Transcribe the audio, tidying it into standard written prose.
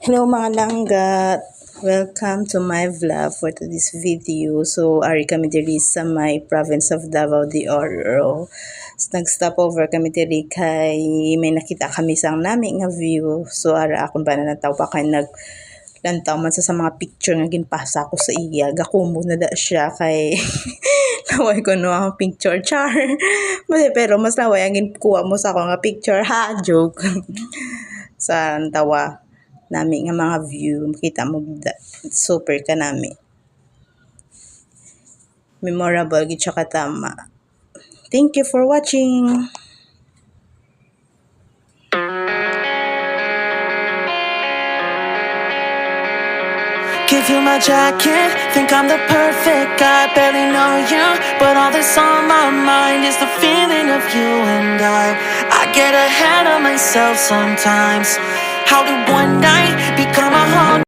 Hello mga langgat! Welcome to my vlog for this video. So, ari kami diri sa may province of Davao de Oro. Nag-stop over kami diri kay may nakita kami sang nami nga view. So, ara akon ba na nataw pa kay lantaw man sa mga picture nga ginpasa ko sa iya. Gakumo na da siya kay naway ko no ang picture char. Pero mas naway ang ginkuha mo sa ako nga picture ha, joke. Sa tawa nami nga mga view, makita mo super ka nami. Memorable gid siya katama. Thank you for watching. Give you my jacket, think I'm the perfect guy. Barely know you, but all that's on my mind is the feeling of you and I get ahead of myself sometimes. How do